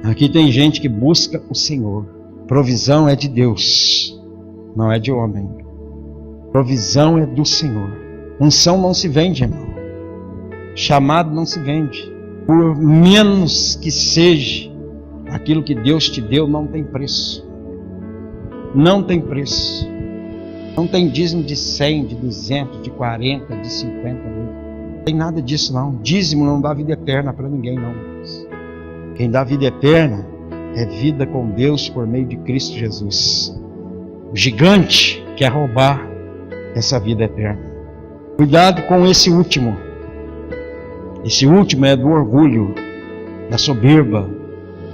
Aqui tem gente que busca o Senhor. Provisão é de Deus, não é de homem. Provisão é do Senhor. Unção não se vende, irmão. Chamado não se vende. Por menos que seja, aquilo que Deus te deu não tem preço. Não tem preço. Não tem dízimo de 100, de 200, de 40, de 50 mil. Não tem nada disso não. Dízimo não dá vida eterna para ninguém não. Quem dá vida eterna é vida com Deus por meio de Cristo Jesus. O gigante quer roubar essa vida eterna. Cuidado com esse último. Esse último é do orgulho, da soberba.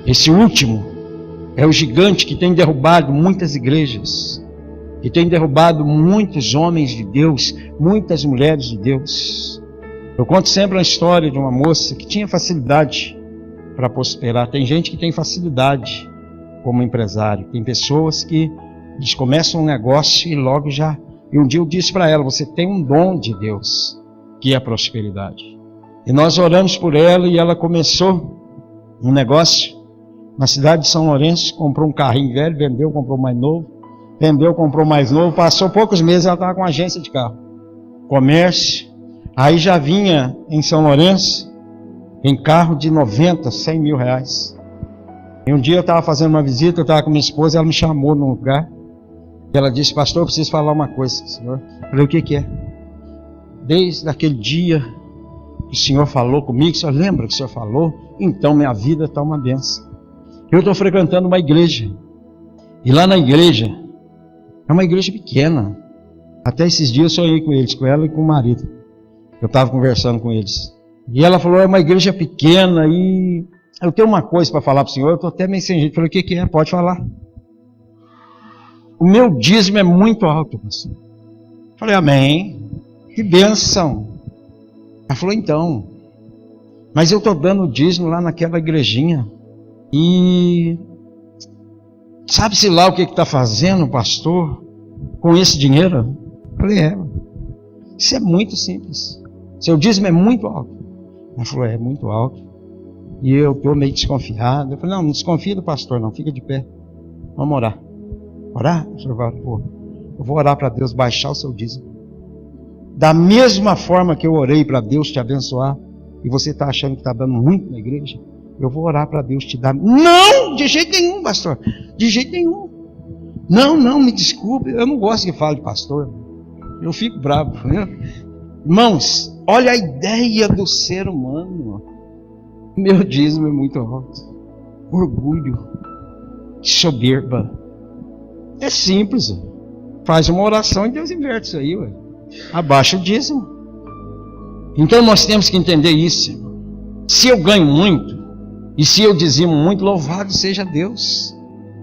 Esse último é o gigante que tem derrubado muitas igrejas, que tem derrubado muitos homens de Deus, muitas mulheres de Deus. Eu conto sempre a história de uma moça que tinha facilidade para prosperar. Tem gente que tem facilidade como empresário. Tem pessoas que eles começam um negócio e logo já... E um dia eu disse para ela, você tem um dom de Deus, que é a prosperidade. E nós oramos por ela e ela começou um negócio na cidade de São Lourenço, comprou um carrinho velho, vendeu, comprou mais novo, vendeu, comprou mais novo, passou poucos meses ela estava com agência de carro. Comércio, aí já vinha em São Lourenço, em carro de 90, 100 mil reais. E um dia eu estava fazendo uma visita, eu estava com minha esposa, ela me chamou num lugar, e ela disse, pastor, eu preciso falar uma coisa, senhor. Eu falei, o que é? Desde aquele dia que o senhor falou comigo, o senhor lembra que o senhor falou? Então minha vida está uma benção. Eu estou frequentando uma igreja, e lá na igreja, é uma igreja pequena. Até esses dias eu sonhei com eles, com ela e com o marido. Eu estava conversando com eles. E ela falou, é uma igreja pequena e eu tenho uma coisa para falar para o senhor, eu estou até meio sem jeito. Eu falei, o que é? Pode falar. O meu dízimo é muito alto, pastor. Eu falei, amém. Que bênção. Ela falou, então, mas eu estou dando dízimo lá naquela igrejinha e sabe-se lá o que está fazendo, pastor, com esse dinheiro? Eu falei, isso é muito simples. Seu dízimo é muito alto. Ela falou, é muito alto. E eu estou meio desconfiado. Eu falei, não desconfia do pastor não, fica de pé. Vamos orar. Orar? Eu vou orar para Deus baixar o seu dízimo. Da mesma forma que eu orei para Deus te abençoar, e você está achando que está dando muito na igreja, eu vou orar para Deus te dar. Não, de jeito nenhum, pastor. De jeito nenhum. Não, me desculpe. Eu não gosto que fale de pastor. Eu fico bravo. Né? Irmãos, olha a ideia do ser humano. Meu dízimo é muito alto. Orgulho, soberba. É simples. Faz uma oração e Deus inverte isso aí, ué. Abaixa o dízimo. Então nós temos que entender isso. Se eu ganho muito, e se eu dizimo muito, louvado seja Deus.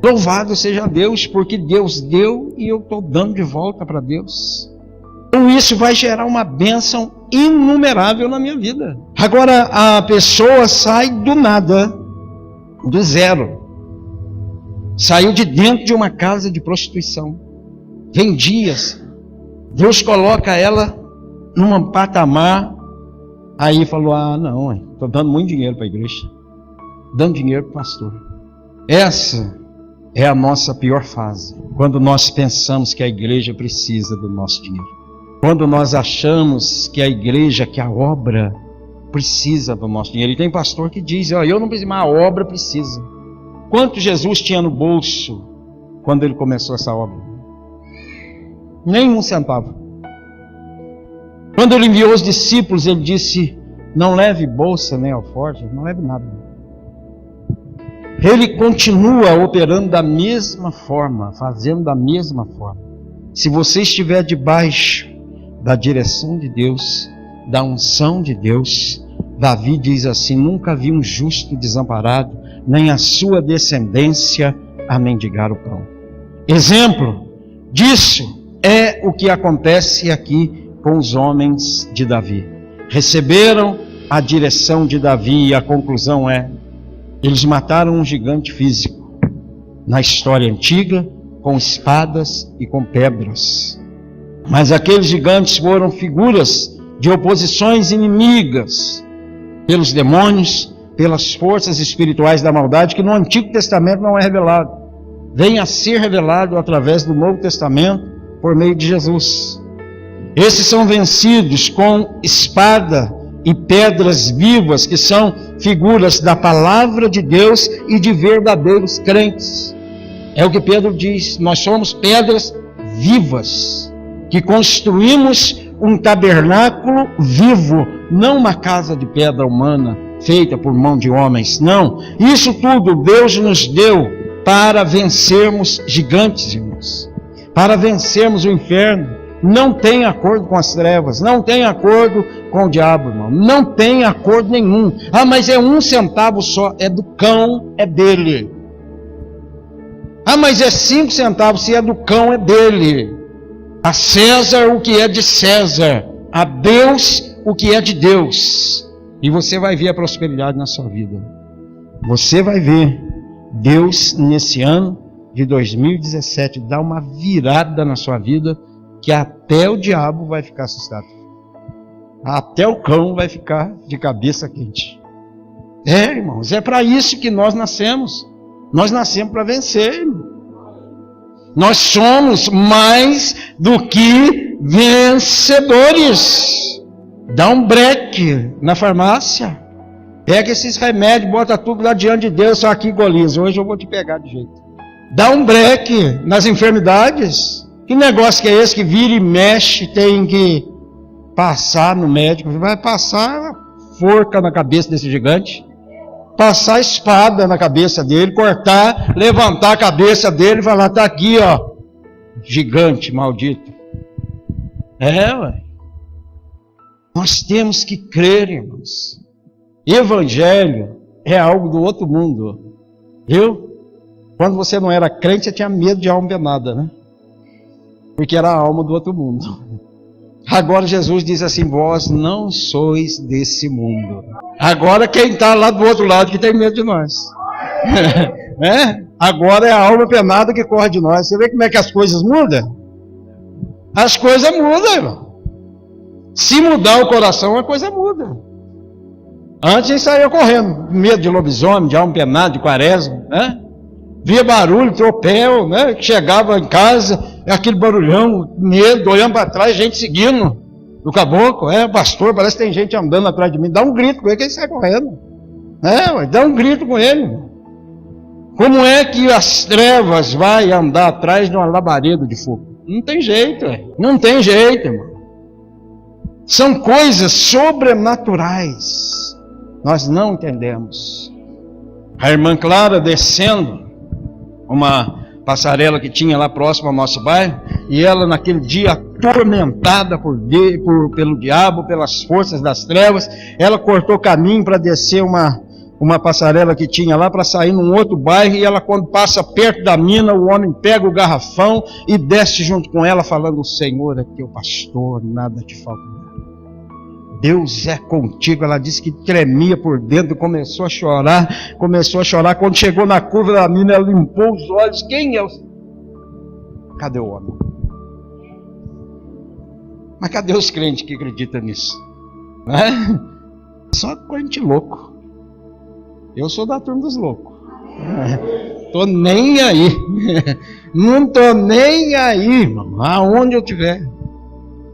Louvado seja Deus, porque Deus deu e eu estou dando de volta para Deus. Então isso vai gerar uma bênção inumerável na minha vida. Agora a pessoa sai do nada, do zero. Saiu de dentro de uma casa de prostituição. Vendia. Deus coloca ela num patamar. Aí falou, não, estou dando muito dinheiro para a igreja. Dando dinheiro para o pastor. Essa é a nossa pior fase. Quando nós pensamos que a igreja precisa do nosso dinheiro. Quando nós achamos que a igreja, que a obra precisa do nosso dinheiro. E tem pastor que diz, eu não preciso, mas a obra precisa. Quanto Jesus tinha no bolso quando ele começou essa obra? Nem um centavo. Quando ele enviou os discípulos, ele disse, não leve bolsa nem alforje, não leve nada. Ele continua operando da mesma forma, fazendo da mesma forma. Se você estiver debaixo da direção de Deus, da unção de Deus, Davi diz assim, nunca vi um justo desamparado, nem a sua descendência a mendigar o pão. Exemplo disso é o que acontece aqui com os homens de Davi. Receberam a direção de Davi e a conclusão é, eles mataram um gigante físico na história antiga, com espadas e com pedras. Mas aqueles gigantes foram figuras de oposições inimigas pelos demônios, pelas forças espirituais da maldade, que no Antigo Testamento não é revelado. Vem a ser revelado através do Novo Testamento, por meio de Jesus. Esses são vencidos com espada e pedras vivas, que são figuras da palavra de Deus e de verdadeiros crentes. É o que Pedro diz, nós somos pedras vivas, que construímos um tabernáculo vivo, não uma casa de pedra humana, feita por mão de homens, não. Isso tudo Deus nos deu para vencermos gigantes, irmãos. Para vencermos o inferno. Não tem acordo com as trevas, não tem acordo com o diabo, irmão. Não tem acordo nenhum. Mas é 1 centavo só, é do cão, é dele. Mas é 5 centavos, se é do cão, é dele. A César o que é de César, a Deus o que é de Deus. E você vai ver a prosperidade na sua vida. Você vai ver Deus nesse ano de 2017 dar uma virada na sua vida, que até o diabo vai ficar assustado. Até o cão vai ficar de cabeça quente. Irmãos, é para isso que nós nascemos. Nós nascemos para vencer, irmão. Nós somos mais do que vencedores. Dá um break na farmácia. Pega esses remédios, bota tudo lá diante de Deus. Só aqui, Golias, hoje eu vou te pegar de jeito. Dá um break nas enfermidades. Que negócio que é esse que vira e mexe, tem que passar no médico? Vai passar forca na cabeça desse gigante? Passar a espada na cabeça dele, cortar, levantar a cabeça dele e falar, está aqui, ó, gigante maldito. Ué. Nós temos que crer, irmãos. Evangelho é algo do outro mundo. Viu? Quando você não era crente, você tinha medo de alma penada, né? Porque era a alma do outro mundo. Agora Jesus diz assim, vós não sois desse mundo. Agora quem está lá do outro lado que tem medo de nós. Agora é a alma penada que corre de nós. Você vê como é que as coisas mudam? As coisas mudam, irmão. Se mudar o coração, a coisa muda. Antes a gente saía correndo, medo de lobisomem, de alma penada, de quaresma, né? Via barulho, tropel, né? Chegava em casa, aquele barulhão, medo, olhando para trás, gente seguindo o caboclo, pastor, parece que tem gente andando atrás de mim, dá um grito com ele que ele sai correndo, dá um grito com ele. Como é que as trevas vai andar atrás de uma labareda de fogo? Não tem jeito, não tem jeito, irmão. São coisas sobrenaturais, nós não entendemos. A irmã Clara descendo uma passarela que tinha lá próximo ao nosso bairro, e ela naquele dia atormentada pelo diabo, pelas forças das trevas, ela cortou caminho para descer uma passarela que tinha lá para sair num outro bairro, e ela, quando passa perto da mina, o homem pega o garrafão e desce junto com ela, falando: o Senhor é teu pastor, nada te faltará. Deus é contigo. Ela disse que tremia por dentro, começou a chorar. Quando chegou na curva da mina, ela limpou os olhos. Quem é o... Cadê o homem? Mas cadê os crentes que acreditam nisso? Não é? Só crente louco. Eu sou da turma dos loucos. Tô nem aí. Não tô nem aí, irmão. Aonde eu estiver.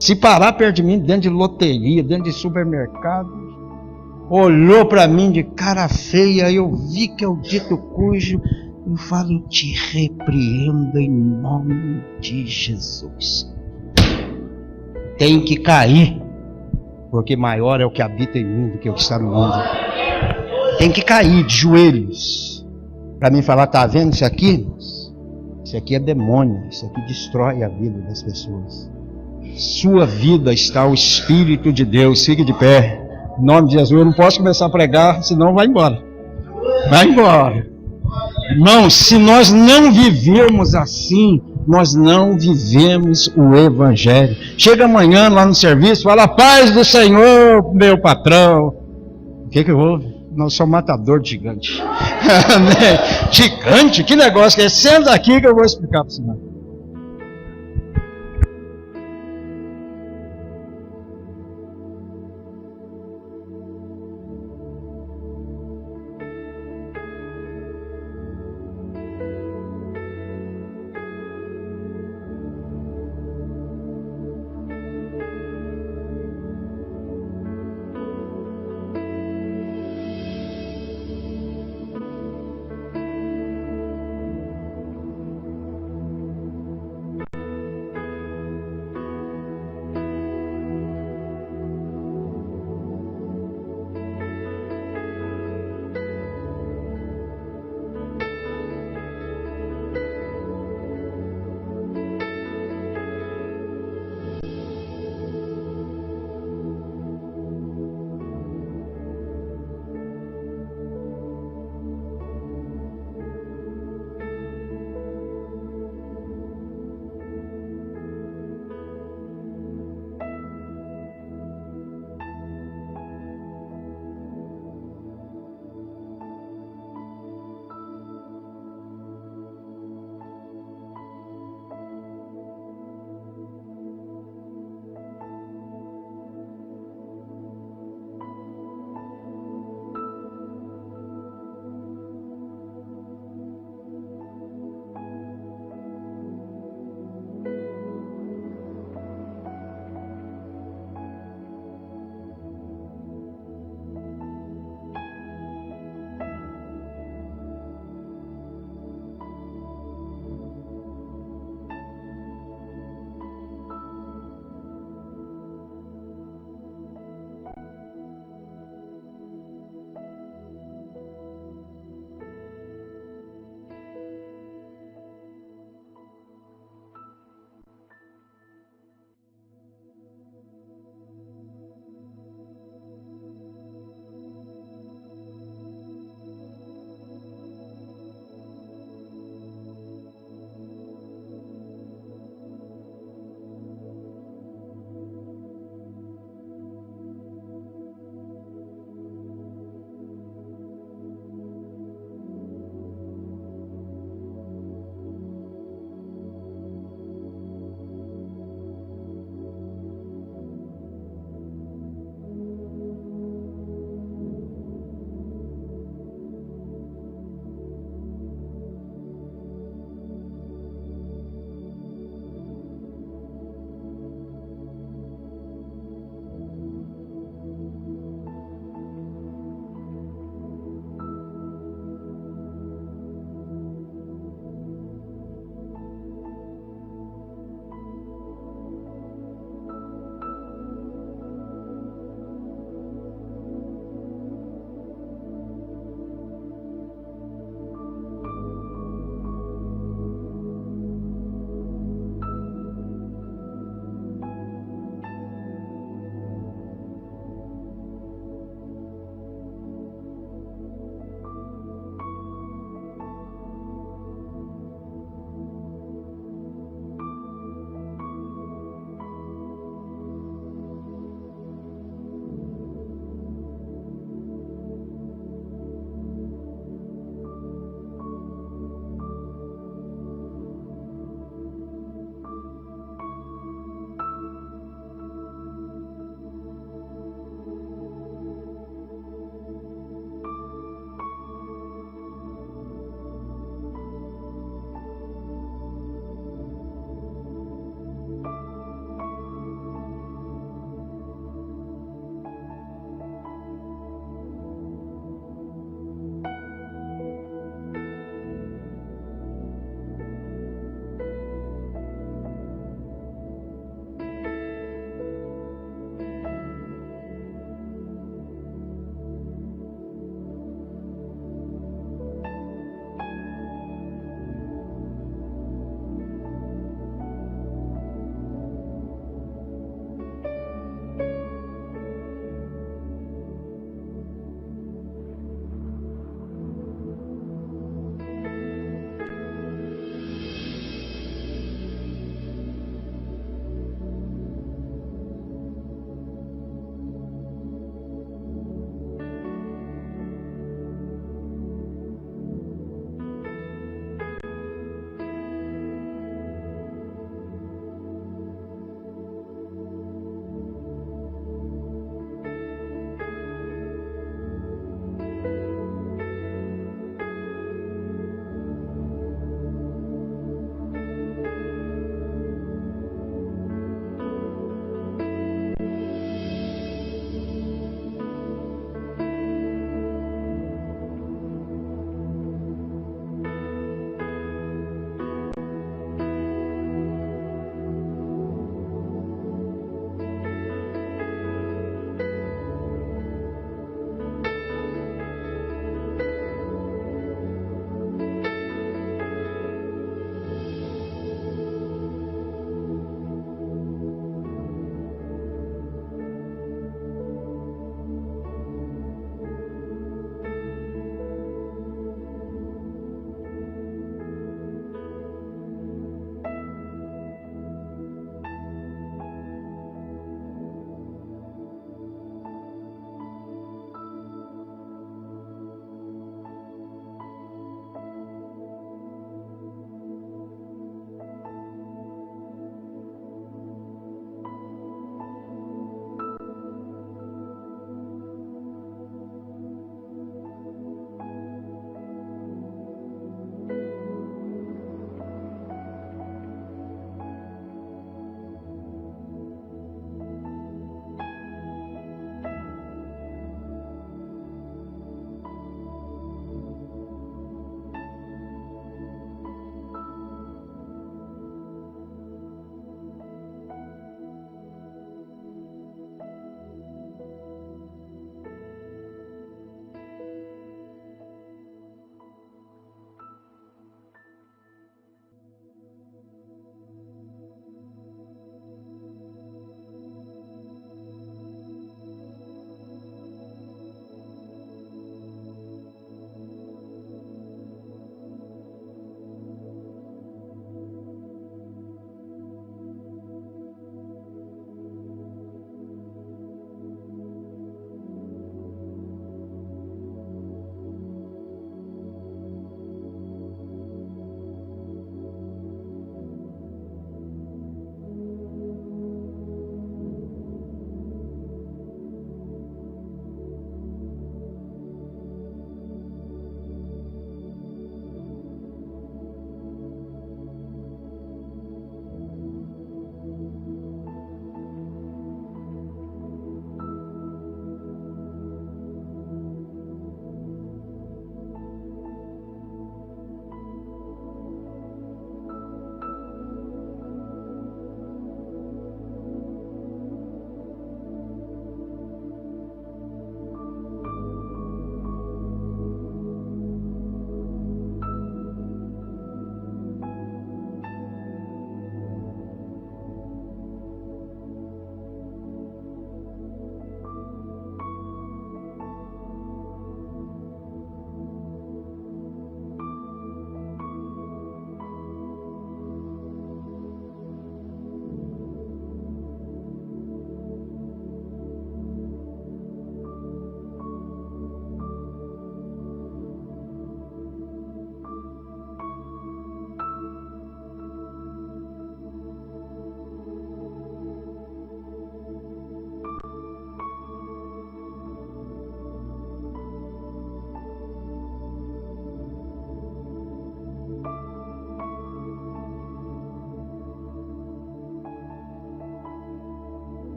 Se parar perto de mim, dentro de loteria, dentro de supermercado, olhou para mim de cara feia, eu vi que é o dito cujo, eu falo: eu te repreendo em nome de Jesus. Tem que cair, porque maior é o que habita em mim do que o que está no mundo. Tem que cair de joelhos para mim falar: tá vendo isso aqui? Isso aqui é demônio, isso aqui destrói a vida das pessoas. Sua vida está o Espírito de Deus. Fique de pé, em nome de Jesus. Eu não posso começar a pregar, senão vai embora. Vai embora. Irmão, se nós não vivermos assim, nós não vivemos o Evangelho. Chega amanhã lá no serviço, fala: paz do Senhor, meu patrão. O que houve? Nós somos matador de gigante. Gigante? Que negócio que é? Senta aqui que eu vou explicar para o senhor.